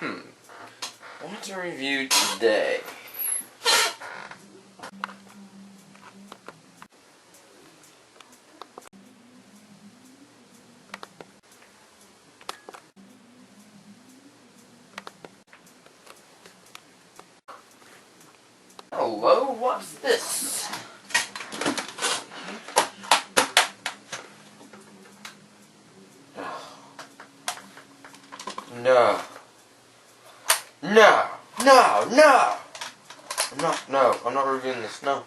What to review today? Hello, what's this? No. No. No. No. I'm not reviewing this. No.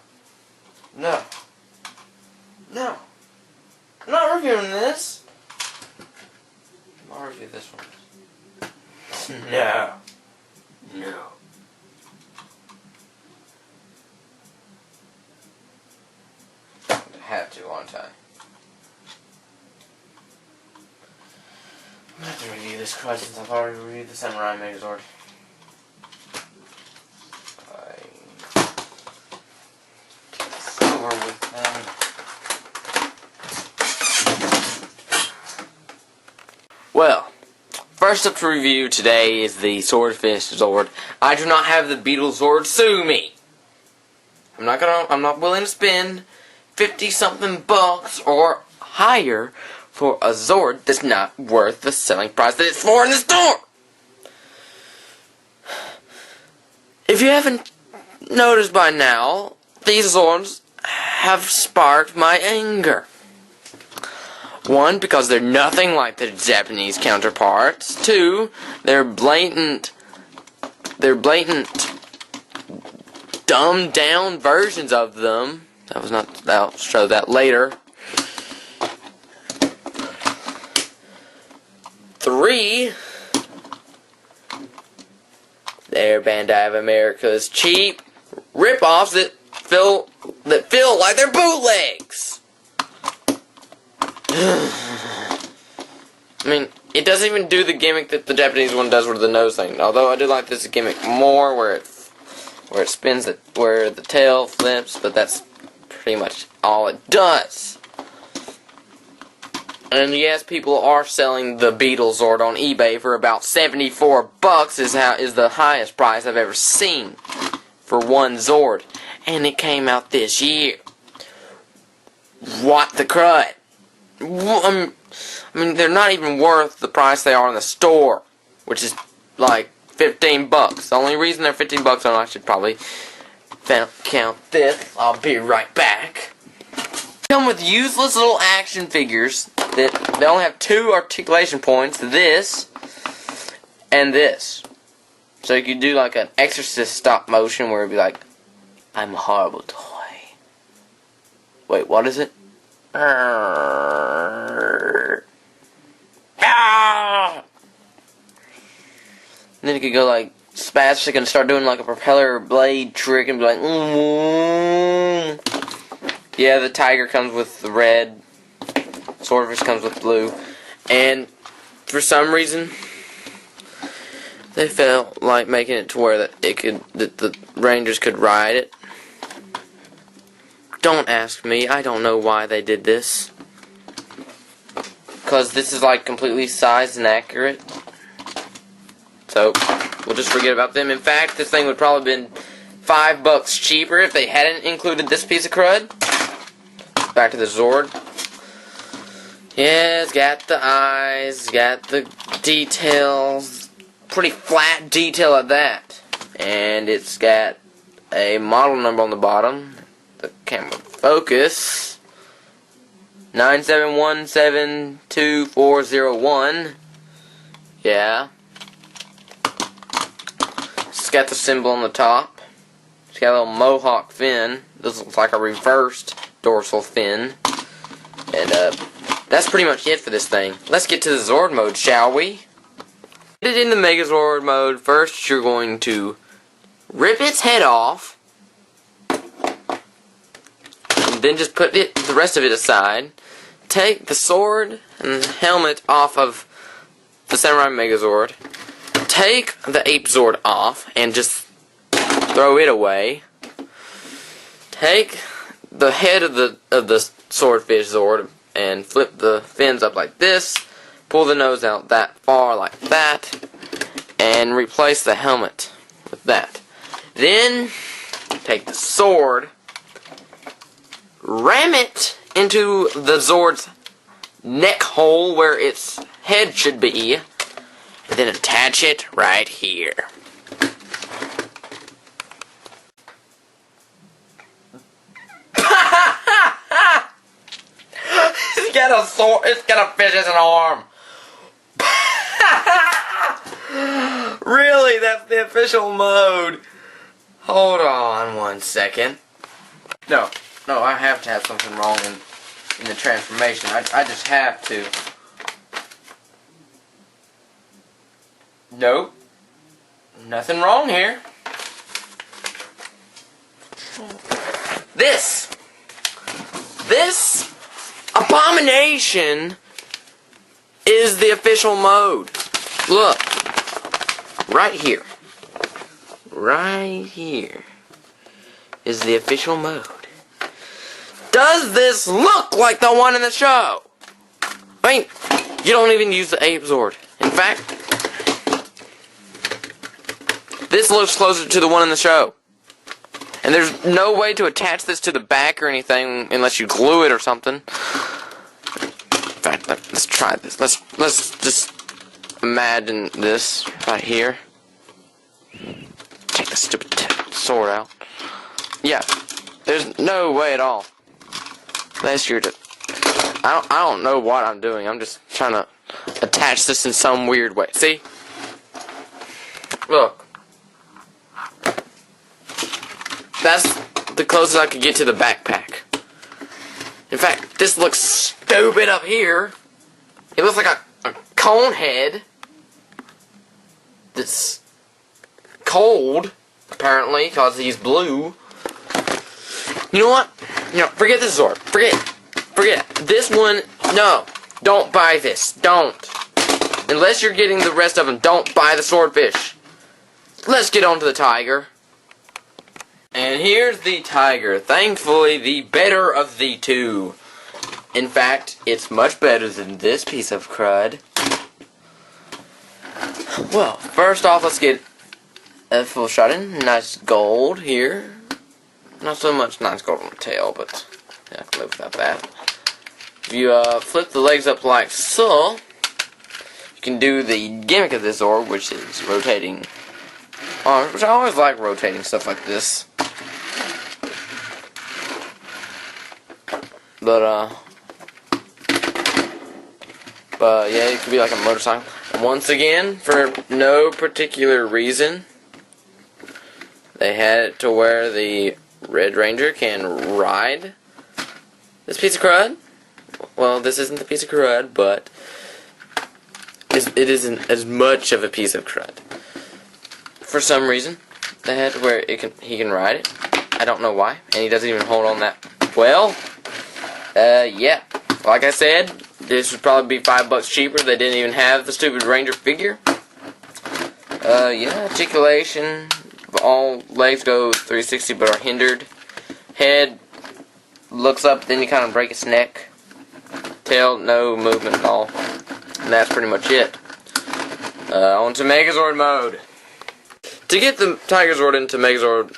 No. No. I'm not reviewing this. I'll review this one. No. No. I had to one time. I'm gonna have to review this crud since I've already reviewed the Samurai Megazord. Over with them. Well, first up to review today is the Swordfish Zord. I do not have the Beetle Zord. Sue me. I'm not willing to spend 50-something bucks or higher for a Zord that's not worth the selling price that it's for in the store. If you haven't noticed by now, these Zords have sparked my anger. One, because they're nothing like their Japanese counterparts. Two, they're blatant dumbed down versions of them. I'll show that later. 3, they're Bandai of America's cheap rip-offs that feel like they're bootlegs. I mean, it doesn't even do the gimmick that the Japanese one does with the nose thing. Although I do like this gimmick more, where it spins where the tail flips, but that's pretty much all it does. And yes, people are selling the Beetle Zord on eBay for about 74 bucks is the highest price I've ever seen for one Zord. And it came out this year. What the crud? I mean, they're not even worth the price they are in the store, which is like 15 bucks. The only reason they're 15 bucks, and I should probably count this. I'll be right back. Come with useless little action figures that they only have 2 articulation points, this and this. So you could do like an Exorcist stop motion where it'd be like, I'm a horrible toy. Wait, what is it? Ah! And then you could go like spastic and start doing like a propeller blade trick and be like, Yeah, the tiger comes with the red, Swordfish comes with blue, and for some reason they felt like making it to where that the Rangers could ride it. Don't ask me, I don't know why they did this. Because this is like completely sized and accurate. So, we'll just forget about them. In fact, this thing would probably have been $5 cheaper if they hadn't included this piece of crud. Back to the Zord. Yeah, it's got the eyes, got the details. Pretty flat detail at that. And it's got a model number on the bottom. The camera focus 9717241. Yeah. It's got the symbol on the top. It's got a little mohawk fin. This looks like a reversed dorsal fin. And that's pretty much it for this thing. Let's get to the Zord mode, shall we? Get it in the Megazord mode. First, you're going to rip its head off. And then just put the rest of it aside. Take the sword and the helmet off of the Samurai Megazord. Take the Ape Zord off and just throw it away. Take the head of the Swordfish Zord and flip the fins up like this. Pull the nose out that far like that. and replace the helmet with that. Then take the sword, ram it into the Zord's neck hole where its head should be, and then attach it right here. It's got a sword. It's got a fish as an arm. Really, that's the official mode. Hold on 1 second. No, I have to have something wrong in the transformation. I just have to. Nope. Nothing wrong here. This abomination is the official mode. Look. Right here. Right here is the official mode. Does this look like the one in the show? I mean, you don't even use the ape zord. In fact, this looks closer to the one in the show. And there's no way to attach this to the back or anything unless you glue it or something. In fact, let's try this. Let's just imagine this right here. Take the stupid sword out. Yeah, there's no way at all. Unless you're just, I don't know what I'm doing. I'm just trying to attach this in some weird way. See? Look. That's the closest I could get to the backpack. In fact, this looks stupid up here. It looks like a cone head that's cold, apparently, because he's blue. You know what? Forget this Zord. Forget it. This one, no. Don't buy this. Don't. Unless you're getting the rest of them, don't buy the swordfish. Let's get on to the tiger. And here's the tiger. Thankfully, the better of the two. In fact, it's much better than this piece of crud. Well, first off, let's get a full shot in. Nice gold here. Not so much nice gold on the tail, but yeah, I can live without that. If you flip the legs up like so, you can do the gimmick of this Zord, which is rotating arms, which I always like rotating stuff like this. But yeah, it could be like a motorcycle. And once again, for no particular reason, they had it to where the Red Ranger can ride this piece of crud. Well, this isn't the piece of crud, but it isn't as much of a piece of crud. For some reason, they had it to where he can ride it. I don't know why, and he doesn't even hold on that well. Yeah, like I said, this would probably be $5 cheaper. They didn't even have the stupid Ranger figure. Yeah, articulation. All legs go 360 but are hindered. Head looks up, then you kind of break its neck. Tail, no movement at all. And that's pretty much it. On to Megazord mode. To get the Tiger Zord into Megazord,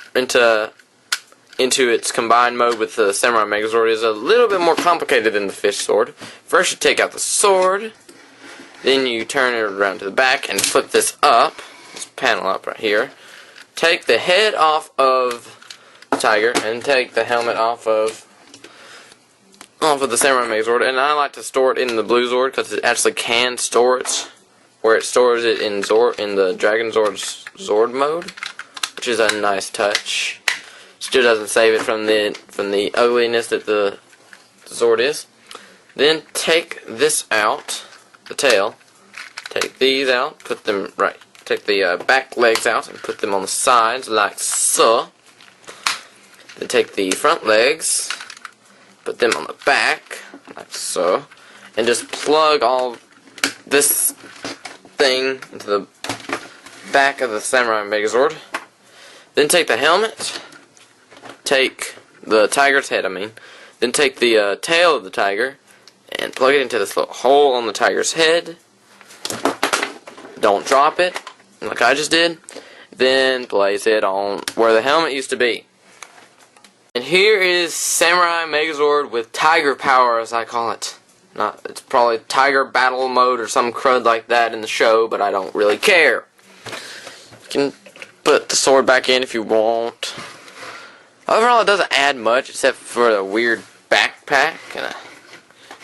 into its combined mode with the Samurai Megazord is a little bit more complicated than the fish sword. First you take out the sword, then you turn it around to the back and flip this up, this panel up right here. Take the head off of the tiger and take the helmet off of the Samurai Megazord, and I like to store it in the blue Zord because it actually can store it where it stores it in the Dragon Zord's Zord mode, which is a nice touch. Still doesn't save it from the ugliness that the Zord is. Then take this out, the tail. Take these out, put them right. Take the back legs out and put them on the sides like so. Then take the front legs, put them on the back like so, and just plug all this thing into the back of the Samurai Megazord. Then take the helmet, take the tiger's head, then take the tail of the tiger and plug it into this little hole on the tiger's head. Don't drop it. like I just did, then place it on where the helmet used to be. And here is Samurai Megazord with Tiger Power, as I call it. It's probably Tiger Battle Mode or some crud like that in the show, but I don't really care. You can put the sword back in if you want. Overall, it doesn't add much except for a weird backpack and a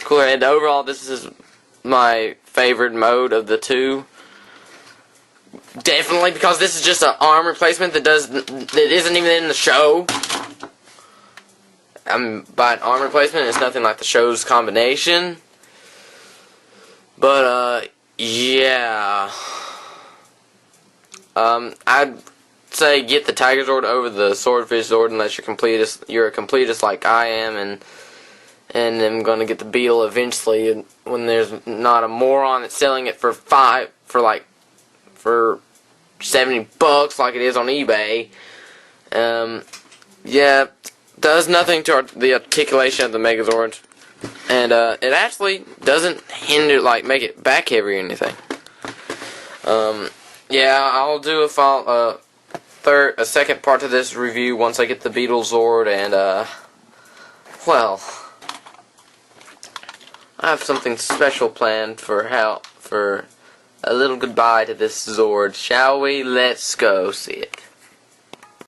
cooler head. Overall, this is my favorite mode of the two. Definitely because this is just an arm replacement that isn't even in the show. By an arm replacement, it's nothing like the show's combination. But yeah. I'd say get the Tiger Zord over the Swordfish Zord unless you're a completist like I am, and I'm gonna get the Beetle eventually when there's not a moron that's selling it for $70 like it is on eBay. Yeah, does nothing to the articulation of the Megazord, and it actually doesn't hinder, like, make it back heavy or anything. Yeah, I'll do a second part to this review once I get the Beetle Zord, and well, I have something special planned for a little goodbye to this Zord. Shall we? Let's go see it.